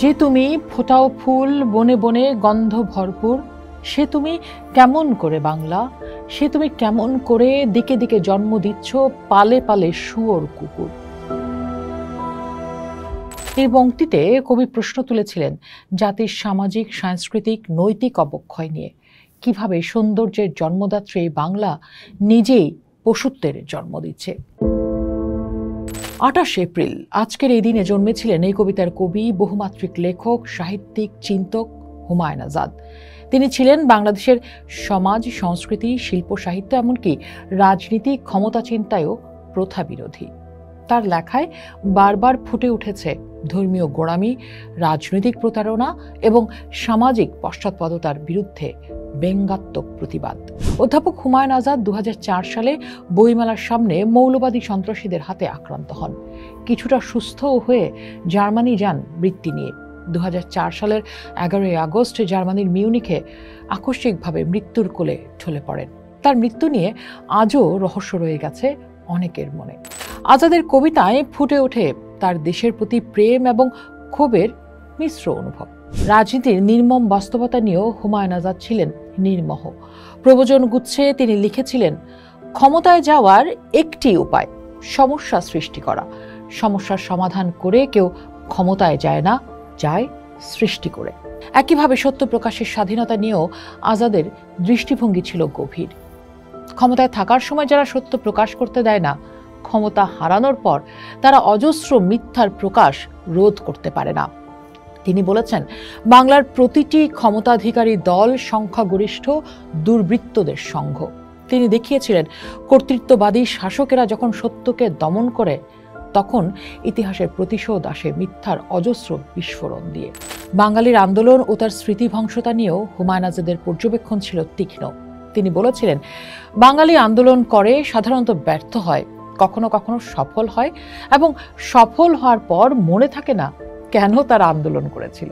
যে তুমি ফোটাও ফুল বনে বনে গন্ধ ভরপুর, সে তুমি কেমন করে বাংলা, সে তুমি কেমন করে দিকে দিকে জন্ম দিচ্ছ পালে পালে শুয়োর কুকুর। এই পংক্তিতে কবি প্রশ্ন তুলেছিলেন জাতির সামাজিক, সাংস্কৃতিক, নৈতিক অবক্ষয় নিয়ে। কিভাবে সৌন্দর্যের জন্মদাত্রী বাংলা নিজেই পশুত্বের জন্ম দিচ্ছে। 28 এপ্রিল আজকের এই দিনে জন্মেছিলেন এই কবিতার কবি, বহুমাত্রিক লেখক, সাহিত্যিক, চিন্তক হুমায়ুন আজাদ। তিনি ছিলেন বাংলাদেশের সমাজ, সংস্কৃতি, শিল্প, সাহিত্য, এমনকি রাজনীতি, ক্ষমতা চিন্তায়ও প্রথা বিরোধী। তার লেখায় বারবার ফুটে উঠেছে ধর্মীয় গোঁড়ামি, রাজনৈতিক প্রতারণা এবং সামাজিক পশ্চাৎপদতার বিরুদ্ধে ব্যঙ্গাত্মক প্রতিবাদ। অধ্যাপক হুমায়ুন আজাদ 2004 সালে বইমেলার সামনে মৌলবাদী সন্ত্রাসীদের হাতে আক্রান্ত হন। কিছুটা সুস্থ হয়ে জার্মানি যান বৃত্তি নিয়ে। 2004 সালের 11 আগস্ট জার্মানির মিউনিখে আকস্মিকভাবে মৃত্যুর কোলে ঢলে পড়েন। তার মৃত্যু নিয়ে আজও রহস্য রয়ে গেছে অনেকের মনে। আজাদের কবিতায় ফুটে ওঠে তার দেশের প্রতি প্রেম এবং ক্ষোভের মিশ্র অনুভব। রাজনীতির নির্মম বাস্তবতা নিয়েও হুমায়ুন আজাদ ছিলেন নির্মোহ। প্রবচন গুচ্ছে তিনি লিখেছিলেন, ক্ষমতায় যাওয়ার একটি উপায় সমস্যা সৃষ্টি করা। সমস্যার সমাধান করে কেউ ক্ষমতায় যায় না, যায় সৃষ্টি করে। একইভাবে সত্য প্রকাশের স্বাধীনতা নিয়েও আজাদের দৃষ্টিভঙ্গি ছিল গভীর। ক্ষমতায় থাকার সময় যারা সত্য প্রকাশ করতে দেয় না, ক্ষমতা হারানোর পর তারা অজস্র মিথ্যার প্রকাশ রোধ করতে পারে না। তিনি বলেছেন, বাংলার প্রতিটি ক্ষমতাধিকারী দল সংখ্যাগরিষ্ঠ দুর্বৃত্তদের সংঘ। তিনি দেখিয়েছিলেন, কর্তৃত্ববাদী শাসকেরা যখন সত্যকে দমন করে, তখন ইতিহাসের প্রতিশোধ আসে মিথ্যার অজস্র বিস্ফোরণ দিয়ে। বাঙালির আন্দোলন ও তার স্মৃতিভংসতা নিয়েও হুমায়ুন আজাদের পর্যবেক্ষণ ছিল তীক্ষ্ণ। তিনি বলেছিলেন, বাঙালি আন্দোলন করে, সাধারণত ব্যর্থ হয়, কখনো কখনো সফল হয়, এবং সফল হওয়ার পর মনে থাকে না কেন তারা আন্দোলন করেছিল।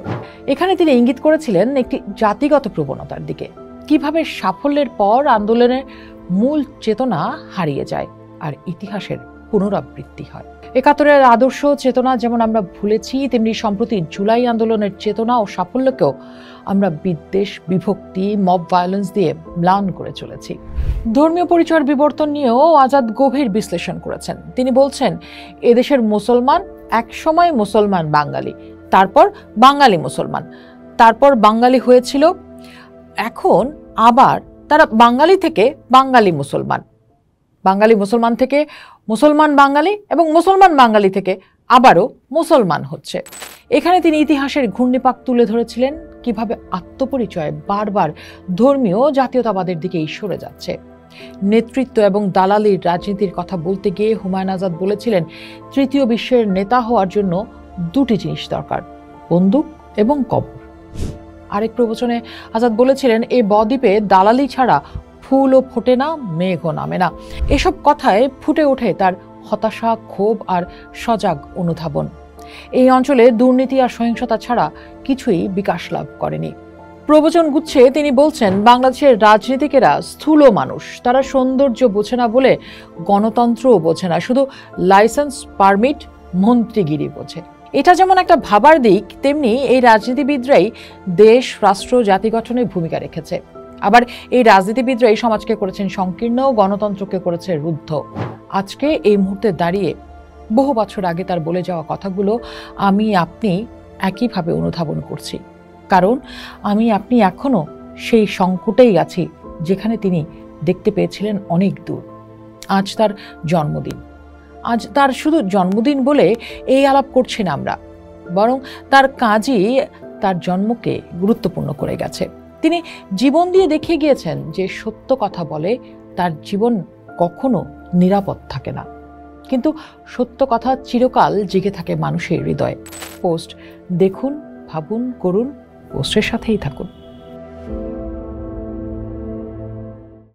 এখানে তিনি ইঙ্গিত করেছিলেন একটি জাতিগত প্রবণতার দিকে, কিভাবে সাফল্যের পর আন্দোলনের মূল চেতনা হারিয়ে যায় আর ইতিহাসের পুনরাবৃত্তি হয়। 71-এর আদর্শ চেতনা যেমন আমরা ভুলেছি, তেমনি সম্প্রতি জুলাই আন্দোলনের চেতনা ও সাফল্যকেও আমরা বিদ্বেষ, বিভক্তি, মব ভায়োলেন্স দিয়ে ম্লান করে চলেছি। ধর্মীয় পরিচয়ের বিবর্তন নিয়েও আজাদ গভীর বিশ্লেষণ করেছেন। তিনি বলছেন, এদেশের মুসলমান একসময় মুসলমান বাঙালি, তারপর বাঙালি মুসলমান, তারপর বাঙালি হয়েছিল, এখন আবার তারা বাঙালি থেকে বাঙালি মুসলমান, বাঙালি মুসলমান থেকে মুসলমান বাঙালি, এবং মুসলমান বাঙালি থেকে আবারও মুসলমান হচ্ছে। এখানে তিনি ইতিহাসের ঘূর্ণিপাক তুলে ধরেছিলেন, কিভাবে আত্মপরিচয় বারবার ধর্মীয় জাতীয়তাবাদের দিকে সরে যাচ্ছে। নেতৃত্ব এবং দালালির রাজনীতির কথা বলতে গিয়ে হুমায়ুন আজাদ বলেছিলেন, তৃতীয় বিশ্বের নেতা হওয়ার জন্য দুটি জিনিস দরকার, বন্দুক এবং কবর। আরেক প্রবচনে আজাদ বলেছিলেন, এই বদ্বীপে দালালি ছাড়া ফুলও ফোটে না, মেঘও নামে না। এসব কথায় ফুটে ওঠে তার হতাশা, ক্ষোভ আর সজাগ অনুধাবন। এই অঞ্চলে দুর্নীতি আর সহিংসতা ছাড়া কিছুই বিকাশ লাভ করেনি। প্রবচন গুচ্ছে তিনি বলছেন, বাংলাদেশের রাজনীতিকেরা স্থূল মানুষ, তারা সৌন্দর্য বোঝে না বলে গণতন্ত্রও বোঝে না, শুধু লাইসেন্স, পারমিট, মন্ত্রীগিরি বোঝে। এটা যেমন একটা ভাবার দিক, তেমনি এই রাজনীতিবিদরাই দেশ, রাষ্ট্র, জাতি গঠনে ভূমিকা রেখেছে। আবার এই রাজনীতিবিদরাই সমাজকে করেছেন সংকীর্ণ, গণতন্ত্রকে করেছে রুদ্ধ। আজকে এই মুহূর্তে দাঁড়িয়ে বহু বছর আগে তার বলে যাওয়া কথাগুলো আমি আপনি একইভাবে অনুধাবন করছি, কারণ আমি আপনি এখনো সেই সংকটেই আছি যেখানে তিনি দেখতে পেয়েছিলেন অনেক দূর। আজ তার জন্মদিন। আজ তার শুধু জন্মদিন বলে এই আলাপ করছি না আমরা, বরং তার কাজই তার জন্মকে গুরুত্বপূর্ণ করে গেছে। তিনি জীবন দিয়ে দেখিয়ে গিয়েছেন যে সত্য কথা বলে তার জীবন কখনো নিরাপদ থাকে না, কিন্তু সত্য কথা চিরকাল জেগে থাকে মানুষের হৃদয়ে। পোস্ট দেখুন, ভাবুন, করুন, পোস্টের সাথেই থাকুন।